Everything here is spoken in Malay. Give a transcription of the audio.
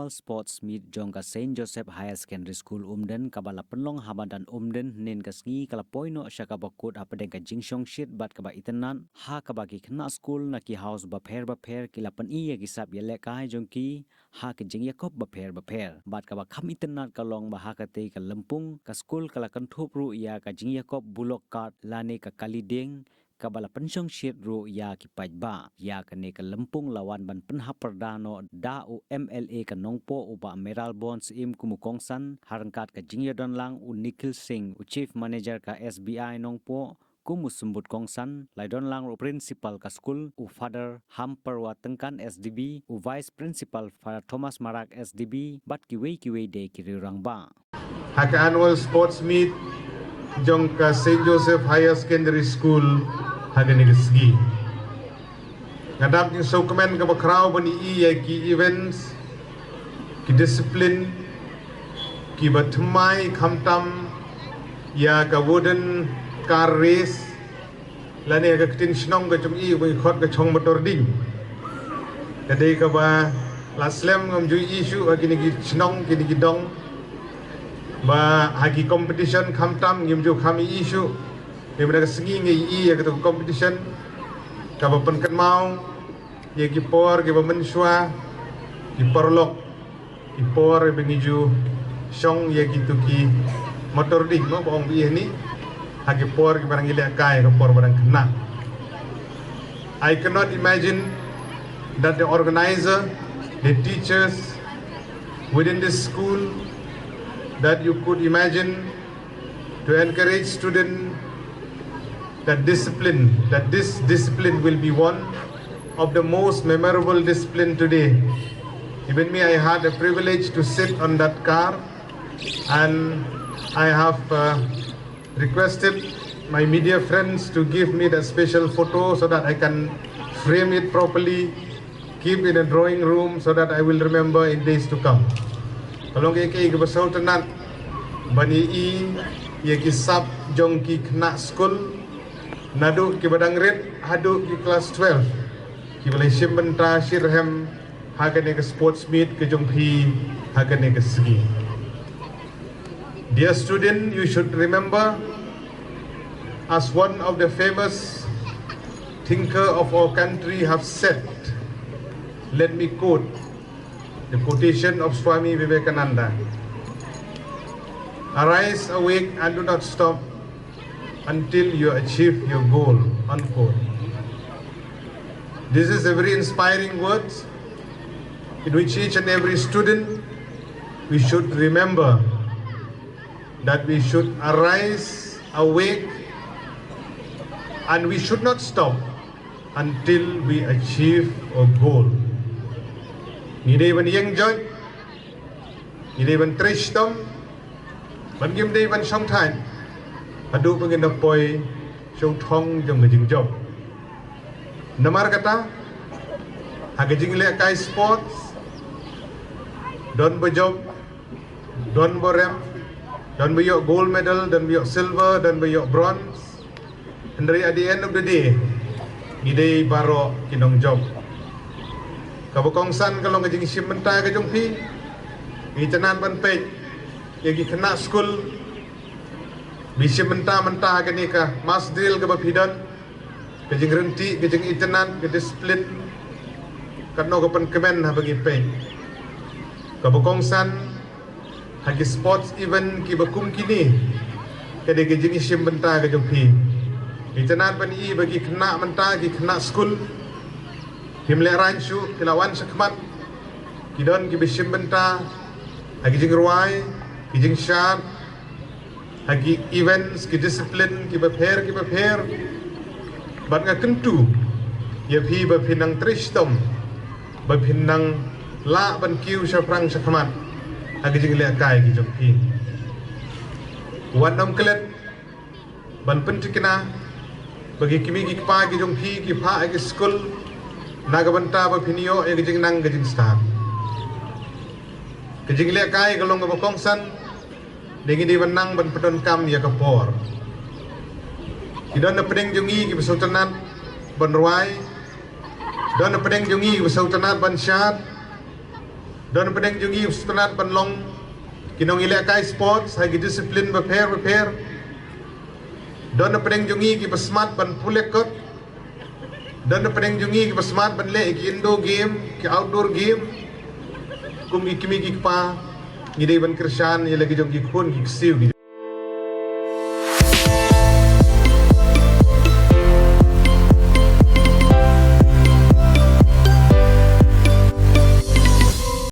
Annual Sports Meet jong ka Saint Joseph Higher Secondary School Umden kabala penlong habadan Umden nen kasngi kala poino sya ka bakut apedeng ka Pynshong shit bat kaba itenan ha kabagi kena school na ki house baper kila pen iya gisap yele kai jong ki ha ke jing yakop baper bat kaba kham itenan kalong ba ha ka te ka lempung ka school kala kan thup ru ya ka jing yakop bulok kat lane ka kali Dieng kabala Pynshong shit ru ya ki pajba ya kane ka lempung lawan ban penha perdano da u MLA ka nongpo uba meral bonds im kumukongsan harangkat ka jingya don lang u Nikhil Singh u chief manager ka SBI nongpo kumu sembut kongsan laidon lang u principal ka school u father hamperwa tengkan SDB u vice principal father Thomas Marak SDB bat kiwei de kirirang ba Haka annual sports meet jong ka St. Joseph Higher Secondary School hagani gesgi ngadap yung so komen ka bakraw bani iya ki events ki discipline ki batmai khamtam ya ka wooden car race lani ka Pynshong ka chung i wi khot ka chong motor ding kadai ka ba la slam ngam ju issue agini ki chnong kini ki dong ba hagi competition khamtam ngim ju khami issue Daripada segi ngi ya kata competition kaba penkan mau ya ki por ki mensua ki porlok ki por bengiju song ya gitu ki motor ding mo bong bi ni hagi por ki barang ile kai ka por barang kena. I cannot imagine that the organizer, the teachers within this school, that you could imagine to encourage students that this discipline will be one of the most memorable discipline today. Even me, I had a privilege to sit on that car, and I have requested my media friends to give me that special photo so that I can frame it properly, keep in a drawing room so that I will remember in days to come. Kalau kay kebasal tenan bani ya kisap jong ki kena school nadu ki badang red hadu ki kelas 12 ki balai simbenta shirhem hagane ke sports meet ke jongpi hagane ke segi. Dear student, you should remember, as one of the famous thinker of our country have said, let me quote the quotation of Swami Vivekananda: arise, awake and do not stop until you achieve your goal, unquote. This is a very inspiring word in which each and every student, we should remember that we should arise, awake, and we should not stop until we achieve our goal. Nidai ban yang joy, nidai ban trishtom, ban gim dai ban song time. Adu pengin dapoi show thong jong ngajing job namar kata hagajing le kai sports don bo job don bo rem don bo yok gold medal don bo yok silver don bo yok bronze, and at the end of the day ngidei baro kinong job kabokongsan kalong ngajing simenta ka jong pi ngitanan ban pe yagi kena school bisi mentah ke ni ka mas drill ke bapidan ke jing renti ke jing itenan ke disiplin kano ke penkemen ha bagi pe ke bokongsan hagi sports event ki bakum kini ke de ke jing isim mentah ke jompi itenan pan i bagi kena mentah ki kena school himle ranchu kilawan sakmat kidon ki bisim mentah hagi jing ruai ki jing shat hagi events ki discipline ki bapher bat nga kentu ya phi ba phinang trishtom ba phinang la ban kiu sha prang sha khamat hagi jing le kai ki jok phi wanam klet ban pentikina bagi kimi ki pa ki jong phi ki pha ki school naga banta ba phinio e jing nang jing star ki jing le kai kalong ba kongsan dengi di menang ban pedon kam ya kapor kidon na pedeng jongi ki besultanat ban ruai don na pedeng jongi ki besultanat ban syat Don pedeng jungi setenat penlong kinong ilakai sports hagi disiplin beper. Don pedeng jungi ki pesmat ban pulekot. Don pedeng jungi ki pesmat ban le ki indoor game ki outdoor game. Kum ki kimi ki pa ngidei ban krishan ye lagi jong ki khun ki siu